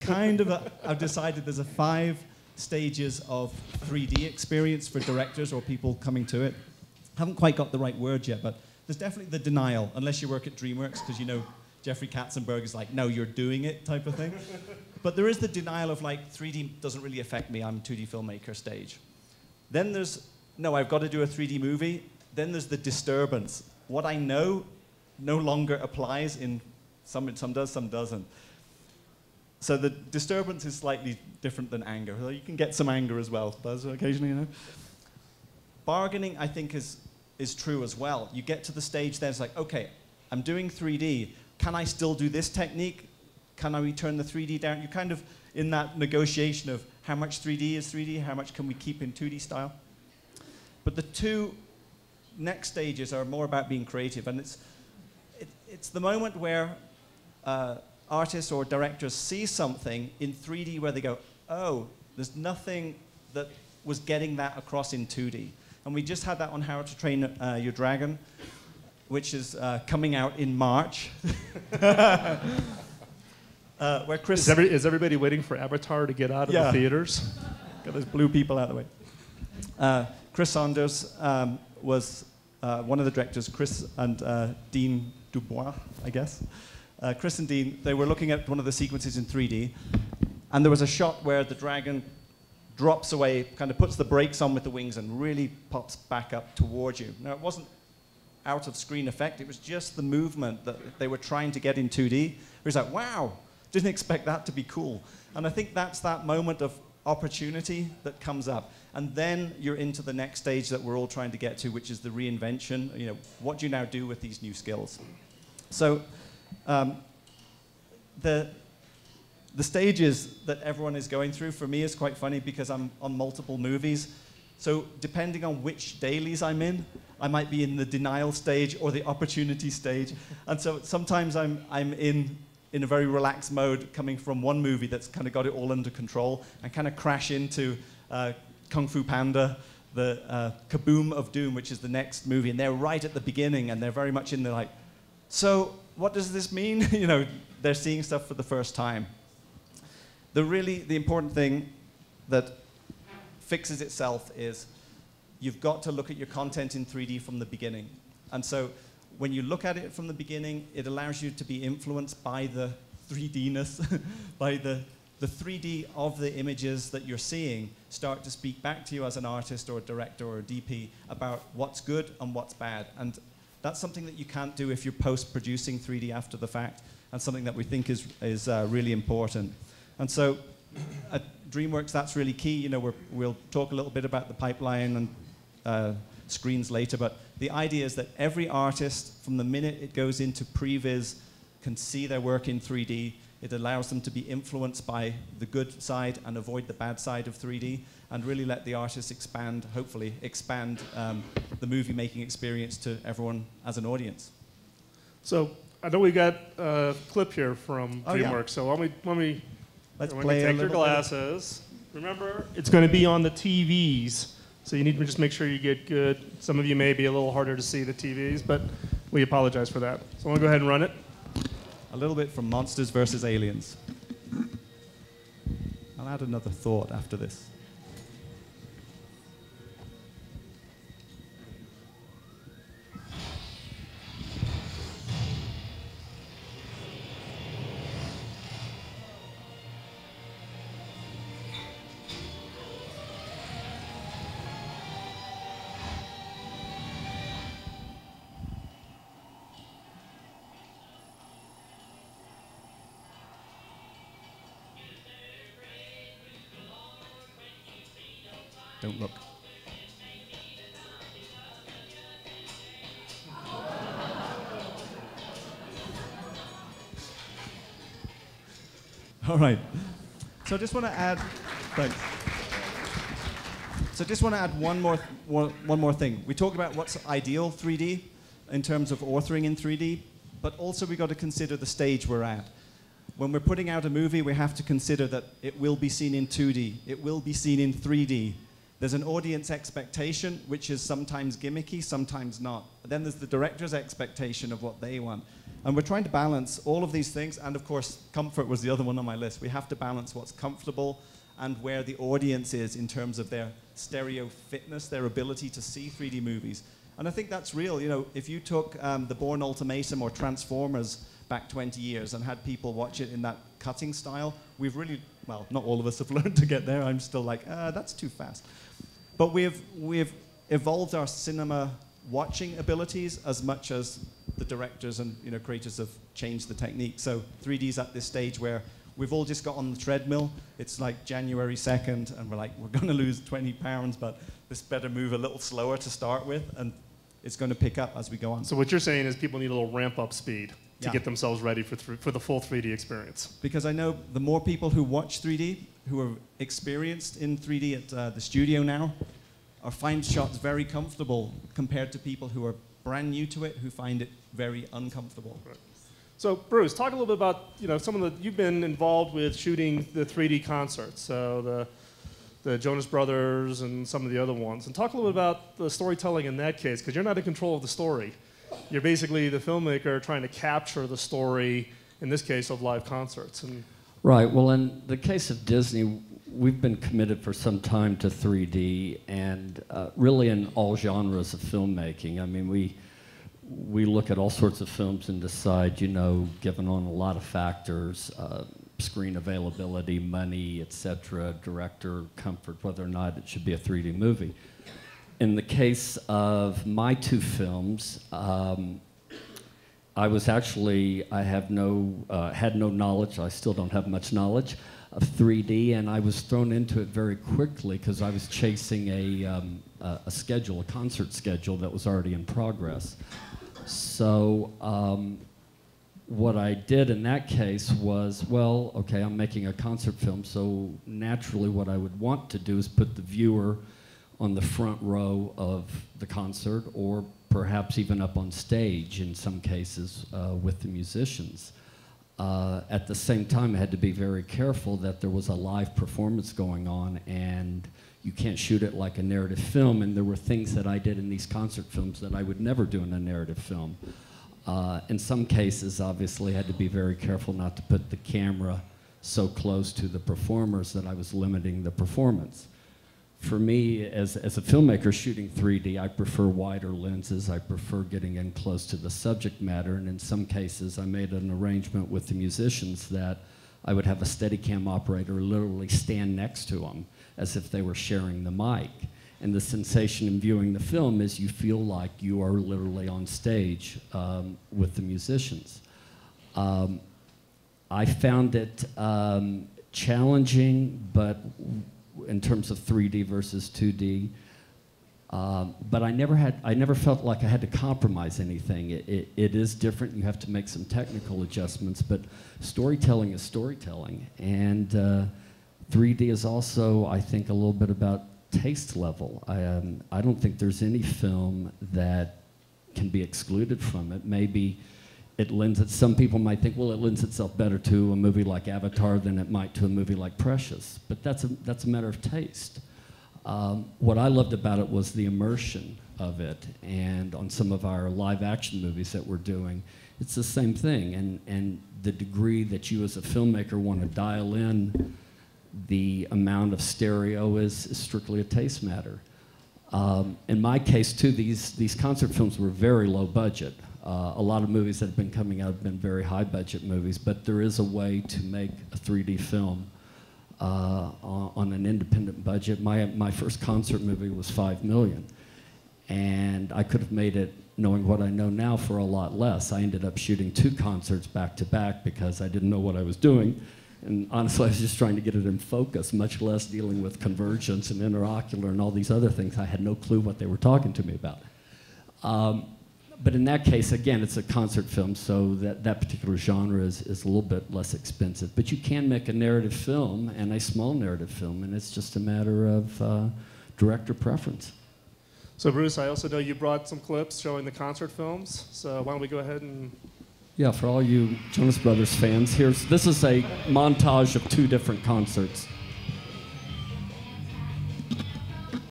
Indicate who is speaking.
Speaker 1: I've decided there's a 5 stages of 3D experience for directors or people coming to it. Haven't quite got the right word yet, but there's definitely the denial, unless you work at DreamWorks, because you know Jeffrey Katzenberg is like, no, you're doing it type of thing. But there is the denial of like, 3D doesn't really affect me, I'm a 2D filmmaker stage. Then there's, no, I've got to do a 3D movie. Then there's the disturbance. What I know no longer applies in some does, some doesn't. So the disturbance is slightly different than anger. You can get some anger as well, Buzz, occasionally, you know. Bargaining, I think, is true as well. You get to the stage there, it's like, okay, I'm doing 3D. Can I still do this technique? Can I turn the 3D down? You're kind of in that negotiation of how much 3D is 3D, how much can we keep in 2D style. But the 2 next stages are more about being creative, and it's the moment where artists or directors see something in 3D where they go, oh, there's nothing that was getting that across in 2D. And we just had that on How to Train Your Dragon, which is coming out in March. Where Chris...
Speaker 2: Is everybody waiting for Avatar to get out of the theaters?
Speaker 1: Got those blue people out of the way. Chris Saunders was one of the directors, Chris and Dean Dubois, I guess. Chris and Dean, they were looking at one of the sequences in 3D, and there was a shot where the dragon drops away, kind of puts the brakes on with the wings and really pops back up towards you. Now, it wasn't out of screen effect, it was just the movement that they were trying to get in 2D. It was like, wow, didn't expect that to be cool. And I think that's that moment of opportunity that comes up. And then you're into the next stage that we're all trying to get to, which is the reinvention. You know, what do you now do with these new skills? So the stages that everyone is going through, for me, is quite funny because I'm on multiple movies. So depending on which dailies I'm in, I might be in the denial stage or the opportunity stage. And so sometimes I'm in a very relaxed mode coming from one movie that's kind of got it all under control and kind of crash into Kung Fu Panda, the Kaboom of Doom, which is the next movie. And they're right at the beginning and they're very much in there like, so what does this mean? You know, they're seeing stuff for the first time. The important thing that fixes itself is you've got to look at your content in 3D from the beginning. And so when you look at it from the beginning, it allows you to be influenced by the 3D-ness, by the 3D of the images that you're seeing start to speak back to you as an artist or a director or a DP about what's good and what's bad. And that's something that you can't do if you're post-producing 3D after the fact, and something that we think is really important. And so at DreamWorks, that's really key. You know, we'll talk a little bit about the pipeline and screens later, but the idea is that every artist, from the minute it goes into previs, can see their work in 3D. It allows them to be influenced by the good side and avoid the bad side of 3D, and really let the artist expand, hopefully expand the movie-making experience to everyone as an audience.
Speaker 2: So I know we got a clip here from DreamWorks,
Speaker 1: yeah.
Speaker 2: so why don't we
Speaker 1: play
Speaker 2: take your glasses. Remember, it's going to be on the TVs, so you need to just make sure you get good. Some of you may be a little harder to see the TVs, but we apologize for that. So I want to go ahead and run it.
Speaker 1: A little bit from Monsters versus Aliens. I'll add another thought after this. Don't look. All right. So I just want to add, thanks. So I just want to add one more thing. We talked about what's ideal 3D in terms of authoring in 3D, but also we've got to consider the stage we're at. When we're putting out a movie, we have to consider that it will be seen in 2D, it will be seen in 3D. There's an audience expectation, which is sometimes gimmicky, sometimes not. But then there's the director's expectation of what they want. And we're trying to balance all of these things, and of course, comfort was the other one on my list. We have to balance what's comfortable and where the audience is in terms of their stereo fitness, their ability to see 3D movies. And I think that's real. You know, if you took the Bourne Ultimatum or Transformers back 20 years and had people watch it in that cutting style, we've really, well, not all of us have learned to get there. I'm still like, that's too fast. But we've evolved our cinema watching abilities as much as the directors and creators have changed the technique. So 3D's at this stage where we've all just got on the treadmill. It's like January 2nd, and we're like, we're going to lose 20 pounds, but this better move a little slower to start with, and it's going to pick up as we go on.
Speaker 2: So what you're saying is people need a little ramp-up speed to
Speaker 1: Yeah.
Speaker 2: get themselves ready for the full 3D experience.
Speaker 1: Because I know the more people who watch 3D, who are experienced in 3D at the studio now, find shots very comfortable compared to people who are brand new to it, who find it very uncomfortable.
Speaker 2: Right. So Bruce, talk a little bit about some of the, you've been involved with shooting the 3D concerts, so the Jonas Brothers and some of the other ones, and talk a little bit about the storytelling in that case, because you're not in control of the story. You're basically the filmmaker trying to capture the story, in this case, of live concerts. And
Speaker 3: right. Well, in the case of Disney, we've been committed for some time to 3D, and really in all genres of filmmaking. I mean, we look at all sorts of films and decide, given on a lot of factors, screen availability, money, etc., director comfort, whether or not it should be a 3D movie. In the case of my two films, I had no knowledge, I still don't have much knowledge of 3D, and I was thrown into it very quickly because I was chasing a concert schedule that was already in progress. So what I did in that case was, well, okay, I'm making a concert film, so naturally what I would want to do is put the viewer on the front row of the concert, or perhaps even up on stage in some cases with the musicians. At the same time, I had to be very careful that there was a live performance going on, and you can't shoot it like a narrative film, and there were things that I did in these concert films that I would never do in a narrative film. In some cases, obviously, I had to be very careful not to put the camera so close to the performers that I was limiting the performance. For me, as a filmmaker shooting 3D, I prefer wider lenses. I prefer getting in close to the subject matter, and in some cases, I made an arrangement with the musicians that I would have a Steadicam operator literally stand next to them as if they were sharing the mic. And the sensation in viewing the film is you feel like you are literally on stage with the musicians. I found it challenging, but in terms of 3D versus 2D, but I never felt like I had to compromise anything. It is different. You have to make some technical adjustments, but storytelling is storytelling, and 3D is also, I think, a little bit about taste level. I don't think there's any film that can be excluded from it. Maybe it lends it, some people might think, well, it lends itself better to a movie like Avatar than it might to a movie like Precious, but that's a matter of taste. What I loved about it was the immersion of it, and on some of our live action movies that we're doing, it's the same thing, and the degree that you as a filmmaker want to dial in the amount of stereo is strictly a taste matter. In my case, too, these concert films were very low budget. A lot of movies that have been coming out have been very high budget movies, but there is a way to make a 3D film on an independent budget. My first concert movie was $5 million, and I could have made it, knowing what I know now, for a lot less. I ended up shooting 2 concerts back to back because I didn't know what I was doing. And honestly, I was just trying to get it in focus, much less dealing with convergence and interocular and all these other things. I had no clue what they were talking to me about. But in that case, again, it's a concert film, so that particular genre is a little bit less expensive. But you can make a narrative film, and a small narrative film, and it's just a matter of director preference.
Speaker 2: so Bruce, I also know you brought some clips showing the concert films, so why don't we go ahead and...
Speaker 3: Yeah, for all you Jonas Brothers fans, this is a montage of 2 different concerts.